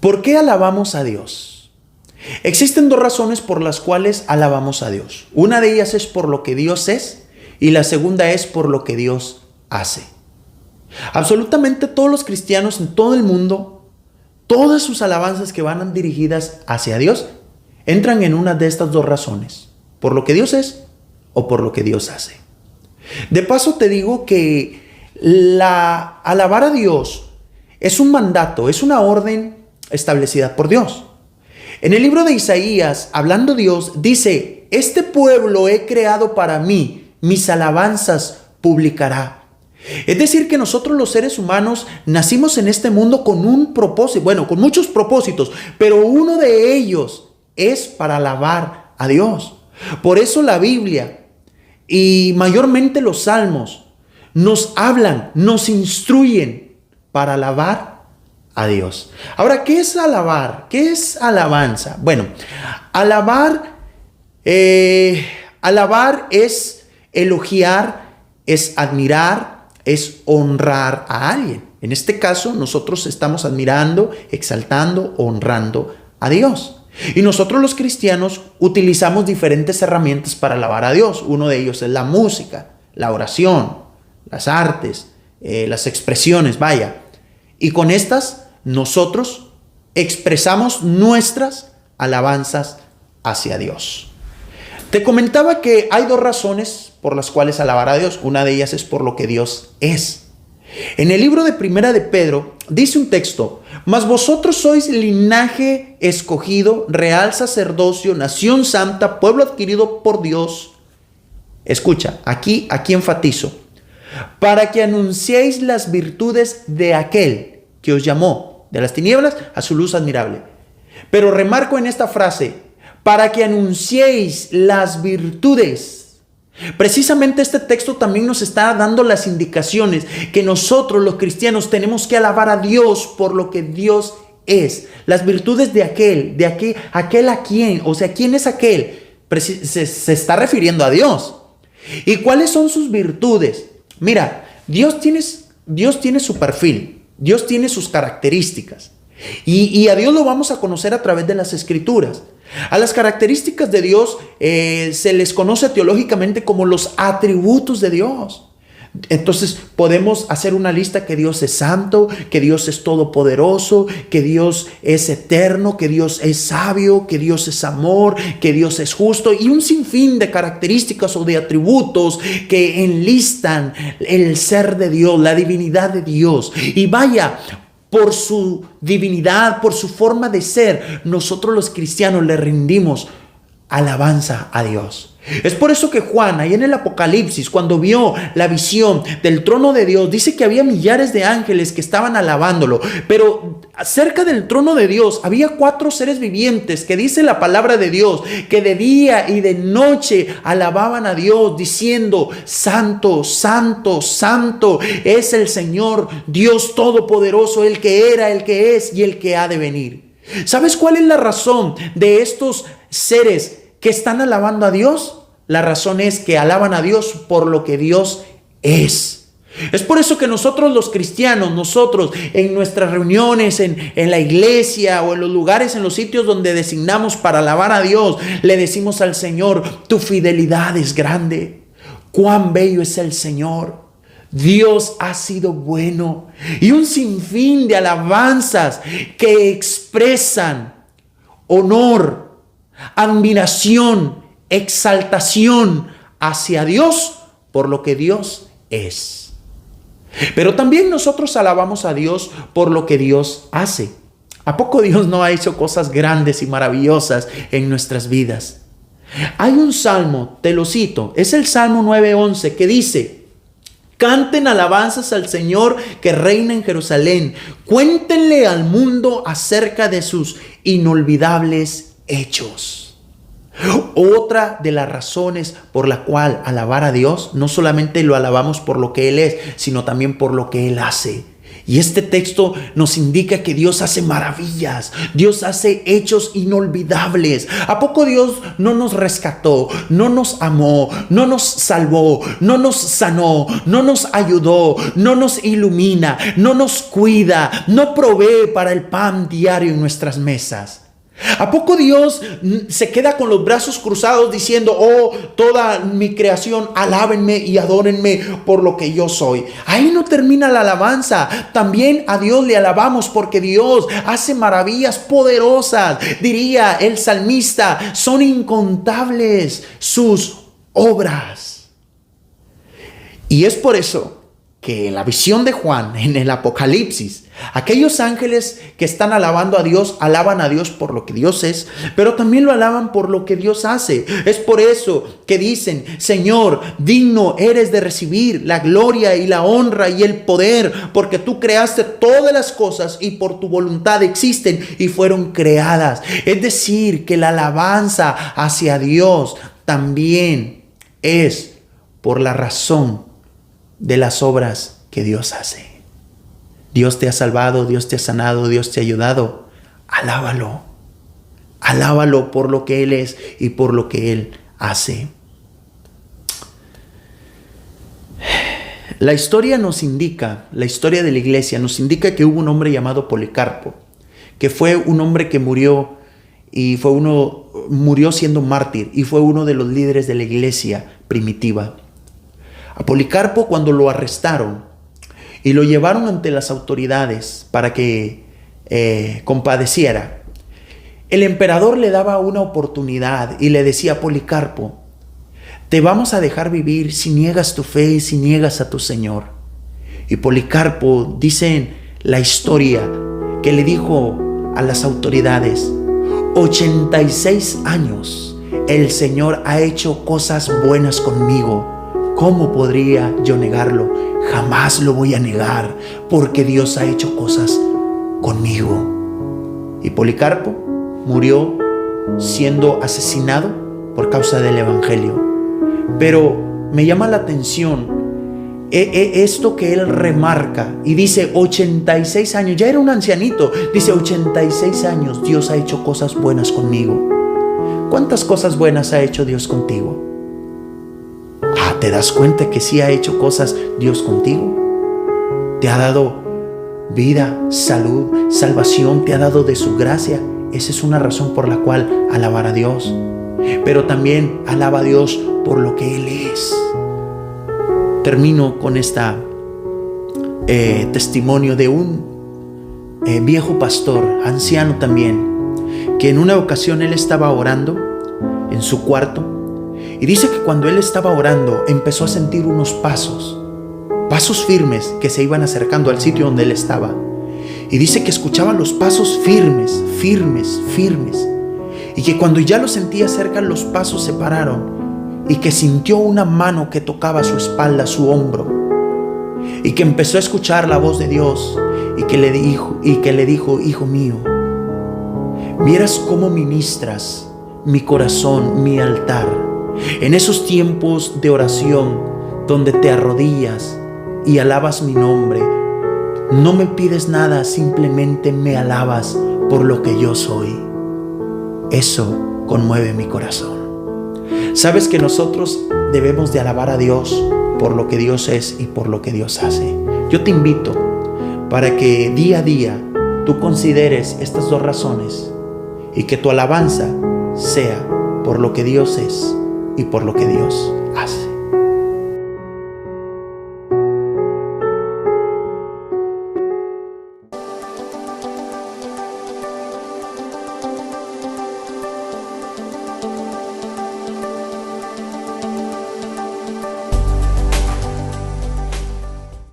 ¿Por qué alabamos a Dios? Existen dos razones por las cuales alabamos a Dios. Una de ellas es por lo que Dios es y la segunda es por lo que Dios hace. Absolutamente todos los cristianos en todo el mundo, todas sus alabanzas que van dirigidas hacia Dios, entran en una de estas dos razones. Por lo que Dios es o por lo que Dios hace. De paso te digo que alabar a Dios es un mandato, es una orden establecida por Dios. En el libro de Isaías, hablando Dios, dice: este pueblo he creado para mí, mis alabanzas publicará. Es decir, que nosotros los seres humanos nacimos en este mundo con un propósito, bueno, con muchos propósitos, pero uno de ellos es para alabar a Dios. Por eso la Biblia y mayormente los salmos nos hablan, nos instruyen para alabar a Dios. Ahora, ¿qué es alabar? ¿Qué es alabanza? Bueno, alabar es elogiar, es admirar, es honrar a alguien. En este caso, nosotros estamos admirando, exaltando, honrando a Dios. Y nosotros los cristianos utilizamos diferentes herramientas para alabar a Dios. Uno de ellos es la música, la oración, las artes, las expresiones, vaya. Y con estas nosotros expresamos nuestras alabanzas hacia Dios. Te comentaba que hay dos razones por las cuales alabar a Dios. Una de ellas es por lo que Dios es. En el libro de Primera de Pedro dice un texto: mas vosotros sois linaje escogido, real sacerdocio, nación santa, pueblo adquirido por Dios. Escucha, aquí enfatizo: para que anunciéis las virtudes de aquel que os llamó de las tinieblas a su luz admirable. Pero remarco en esta frase: para que anunciéis las virtudes. Precisamente este texto también nos está dando las indicaciones que nosotros los cristianos tenemos que alabar a Dios por lo que Dios es. Las virtudes de aquel a quién, o sea, ¿quién es aquel? Se está refiriendo a Dios. ¿Y cuáles son sus virtudes? Mira, Dios tiene su perfil, Dios tiene sus características. Y a Dios lo vamos a conocer a través de las Escrituras. A las características de Dios se les conoce teológicamente como los atributos de Dios. Entonces podemos hacer una lista: que Dios es santo, que Dios es todopoderoso, que Dios es eterno, que Dios es sabio, que Dios es amor, que Dios es justo, y un sinfín de características o de atributos que enlistan el ser de Dios, la divinidad de Dios. Y vaya, por su divinidad, por su forma de ser, nosotros los cristianos le rendimos alabanza a Dios. Es por eso que Juan, ahí en el Apocalipsis, cuando vio la visión del trono de Dios, dice que había millares de ángeles que estaban alabándolo. Pero cerca del trono de Dios había 4 seres vivientes que dice la palabra de Dios, que de día y de noche alababan a Dios, diciendo: santo, santo, santo es el Señor Dios Todopoderoso, el que era, el que es y el que ha de venir. ¿Sabes cuál es la razón de estos seres que están alabando a Dios? La razón es que alaban a Dios por lo que Dios es. Es por eso que nosotros los cristianos, nosotros en nuestras reuniones, en la iglesia o en los lugares, en los sitios donde designamos para alabar a Dios, le decimos al Señor: tu fidelidad es grande, cuán bello es el Señor. Dios ha sido bueno. Y un sinfín de alabanzas que expresan honor, admiración, exaltación hacia Dios por lo que Dios es. Pero también nosotros alabamos a Dios por lo que Dios hace. ¿A poco Dios no ha hecho cosas grandes y maravillosas en nuestras vidas? Hay un salmo, te lo cito, es el Salmo 9:11, que dice: canten alabanzas al Señor que reina en Jerusalén. Cuéntenle al mundo acerca de sus inolvidables hechos. Otra de las razones por la cual alabar a Dios, no solamente lo alabamos por lo que Él es, sino también por lo que Él hace. Y este texto nos indica que Dios hace maravillas, Dios hace hechos inolvidables. ¿A poco Dios no nos rescató, no nos amó, no nos salvó, no nos sanó, no nos ayudó, no nos ilumina, no nos cuida, no provee para el pan diario en nuestras mesas? ¿A poco Dios se queda con los brazos cruzados diciendo: oh, toda mi creación, alábenme y adórenme por lo que yo soy? Ahí no termina la alabanza. También a Dios le alabamos porque Dios hace maravillas poderosas. Diría el salmista: son incontables sus obras. Y es por eso que en la visión de Juan, en el Apocalipsis, aquellos ángeles que están alabando a Dios, alaban a Dios por lo que Dios es, pero también lo alaban por lo que Dios hace. Es por eso que dicen: Señor, digno eres de recibir la gloria y la honra y el poder, porque tú creaste todas las cosas y por tu voluntad existen y fueron creadas. Es decir, que la alabanza hacia Dios también es por la razón de las obras que Dios hace. Dios te ha salvado, Dios te ha sanado, Dios te ha ayudado. Alábalo. Alábalo por lo que Él es y por lo que Él hace. La historia de la iglesia nos indica que hubo un hombre llamado Policarpo, que fue un hombre que murió siendo mártir y fue uno de los líderes de la iglesia primitiva. A Policarpo, cuando lo arrestaron y lo llevaron ante las autoridades para que compadeciera, el emperador le daba una oportunidad y le decía: Policarpo, te vamos a dejar vivir si niegas tu fe y si niegas a tu Señor. Y Policarpo, dice la historia, que le dijo a las autoridades: 86 años el Señor ha hecho cosas buenas conmigo. ¿Cómo podría yo negarlo? Jamás lo voy a negar, porque Dios ha hecho cosas conmigo. Y Policarpo murió siendo asesinado por causa del evangelio. Pero me llama la atención esto que él remarca y dice: 86 años, ya era un ancianito, dice: 86 años Dios ha hecho cosas buenas conmigo. ¿Cuántas cosas buenas ha hecho Dios contigo? ¿Te das cuenta que sí ha hecho cosas Dios contigo? Te ha dado vida, salud, salvación, te ha dado de su gracia. Esa es una razón por la cual alabar a Dios. Pero también alaba a Dios por lo que Él es. Termino con esta testimonio de un viejo pastor, anciano también, que en una ocasión él estaba orando en su cuarto. Y dice que cuando él estaba orando empezó a sentir unos pasos firmes que se iban acercando al sitio donde él estaba. Y dice que escuchaba los pasos firmes. Y que cuando ya lo sentía cerca, los pasos se pararon. Y que sintió una mano que tocaba su espalda, su hombro. Y que empezó a escuchar la voz de Dios. Y que le dijo: hijo mío, vieras cómo ministras mi corazón, mi altar. En esos tiempos de oración donde te arrodillas y alabas mi nombre, no me pides nada, simplemente me alabas por lo que yo soy. Eso conmueve mi corazón. Sabes que nosotros debemos de alabar a Dios por lo que Dios es y por lo que Dios hace. Yo te invito para que día a día tú consideres estas dos razones y que tu alabanza sea por lo que Dios es y por lo que Dios hace.